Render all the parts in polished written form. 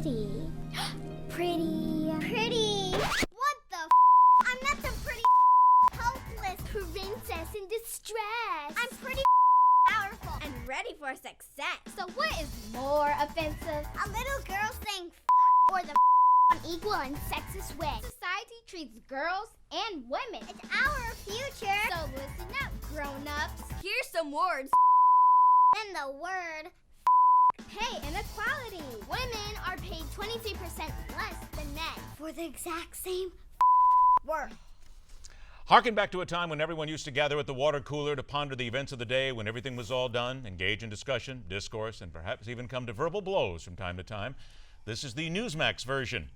pretty. Pretty. Pretty. What the f? I'm not some pretty helpless princess in distress. I'm pretty powerful and ready for success. So what is more offensive? A little girl saying f or the unequal and sexist way. Society treats girls and women. It's our future. So listen up, grown-ups. Here's some words. And the word pay inequality. Women are paid 23% less than men for the exact same work. Harken back to a time when everyone used to gather at the water cooler to ponder the events of the day, when everything was all done, engage in discussion, discourse, and perhaps even come to verbal blows from time to time. This is the Newsmax version.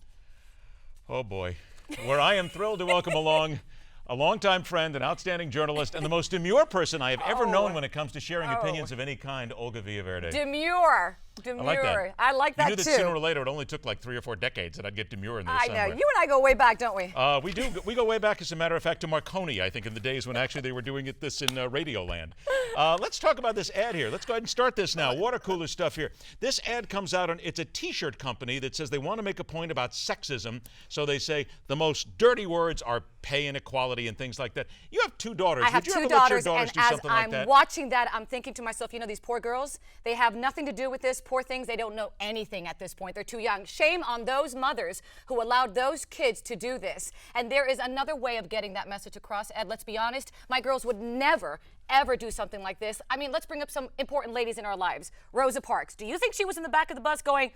Oh boy. Where I am thrilled to welcome along a longtime friend, an outstanding journalist, and the most demure person I have ever known when it comes to sharing opinions of any kind, Olga Villaverde. Demure. Demure. I like that you knew too. that sooner or later it only took like 3 or 4 decades that I'd get demure in there I somewhere. know. You and I go way back, don't we? We do. We go way back, as a matter of fact, to Marconi, I think, in the days when actually they were doing this in Radio Land. Let's talk about this ad here. Let's go ahead and start this now. Water cooler stuff here. This ad comes out, and it's a T-shirt company that says they want to make a point about sexism. So they say the most dirty words are pay inequality and things like that. You have 2 daughters. I have Would you 2 ever daughters, let your daughters and do as something like I'm that? watching that, I'm thinking to myself, you know, these poor girls, they have nothing to do with this. Poor things, they don't know anything at this point. They're too young. Shame on those mothers who allowed those kids to do this. And there is another way of getting that message across, Ed. Let's be honest. My girls would never, ever do something like this. I mean, let's bring up some important ladies in our lives. Rosa Parks. Do you think she was in the back of the bus going,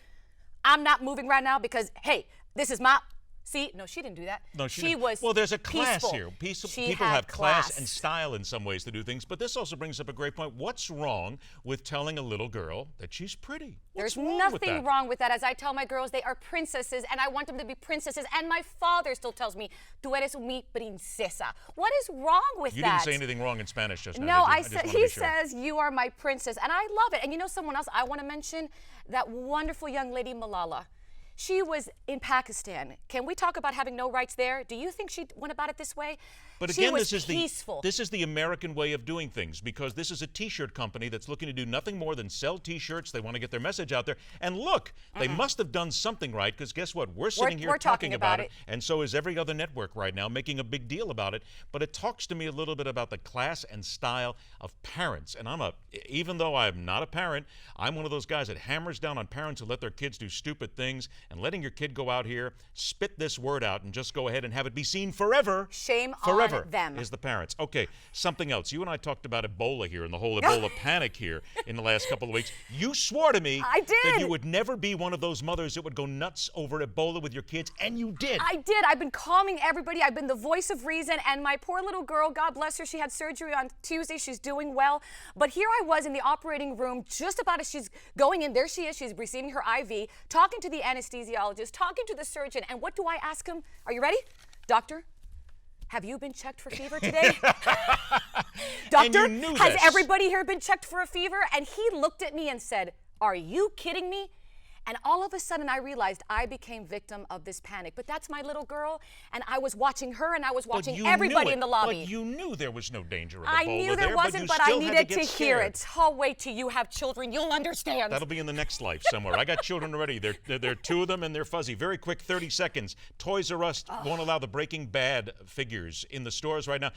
I'm not moving right now because, hey, this is my... See, no, she didn't do that. No, she didn't. was Well, there's a class peaceful. here. She People had have class and style in some ways to do things, but this also brings up a great point. What's wrong with telling a little girl that she's pretty? There's nothing wrong with that. As I tell my girls, they are princesses, and I want them to be princesses. And my father still tells me, "Tú eres mi princesa." What is wrong with that? You didn't say anything wrong in Spanish just now. No, did you? I said he says you are my princess, and I love it. And you know, someone else I want to mention, that wonderful young lady Malala. She was in Pakistan. Can we talk about having no rights there? Do you think she went about it this way? But she again, was this is the American way of doing things, because this is a T-shirt company that's looking to do nothing more than sell T-shirts. They want to get their message out there. And look, they must have done something right, because guess what? We're sitting here talking about it, and so is every other network right now, making a big deal about it. But it talks to me a little bit about the class and style of parents. And even though I'm not a parent, I'm one of those guys that hammers down on parents who let their kids do stupid things, and letting your kid go out here, spit this word out, and just go ahead and have it be seen forever. Shame on them. Is the parents. Okay, something else. You and I talked about Ebola here and the whole Ebola panic here in the last couple of weeks. You swore to me that you would never be one of those mothers that would go nuts over Ebola with your kids, and you did. I did. I've been calming everybody. I've been the voice of reason, and my poor little girl, God bless her, she had surgery on Tuesday. She's doing well. But here I was in the operating room, just about as she's going in. There she is. She's receiving her IV, talking to the anesthesiologist, talking to the surgeon, and what do I ask him? Are you ready? Doctor, have you been checked for fever today? Doctor, has everybody here been checked for a fever? And he looked at me and said, are you kidding me? And all of a sudden, I realized I became victim of this panic. But that's my little girl, and I was watching her, and I was watching everybody in the lobby. But you knew there was no danger of Ebola I knew there wasn't, but I needed to hear it. I'll wait till you have children. You'll understand. That'll be in the next life somewhere. I got children already. There are 2 of them, and they're fuzzy. Very quick, 30 seconds. Toys R Us won't allow the Breaking Bad figures in the stores right now.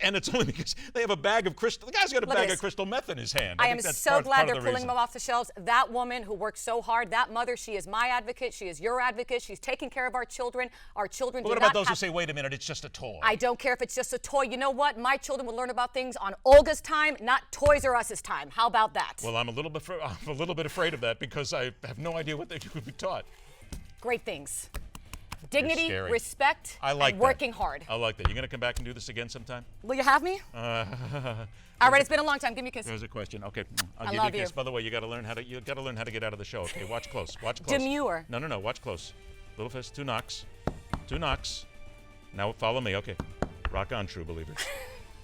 And it's only because they have a bag of crystal. The guy's got a bag of crystal meth in his hand. I am so glad they're pulling them off the shelves. That woman who worked so hard, that mother, she is my advocate. She is your advocate. She's taking care of our children. Our children do not have... What about those who say, wait a minute, it's just a toy? I don't care if it's just a toy. You know what? My children will learn about things on Olga's time, not Toys R Us's time. How about that? Well, I'm a little bit afraid of that, because I have no idea what they could be taught. Great things. Dignity, respect, and working hard. I like that. You going to come back and do this again sometime? Will you have me? All right, it's been a long time. Give me a kiss. There's a question. Okay, I'll give you a kiss. By the way, you got to learn how to get out of the show. Okay, watch close. Watch close. Demure. No. Watch close. Little fist. 2 knocks. 2 knocks. Now follow me. Okay. Rock on, true believer.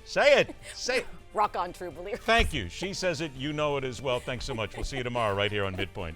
Say it. Say it. Rock on, true believer. Thank you. She says it. You know it as well. Thanks so much. We'll see you tomorrow right here on MidPoint.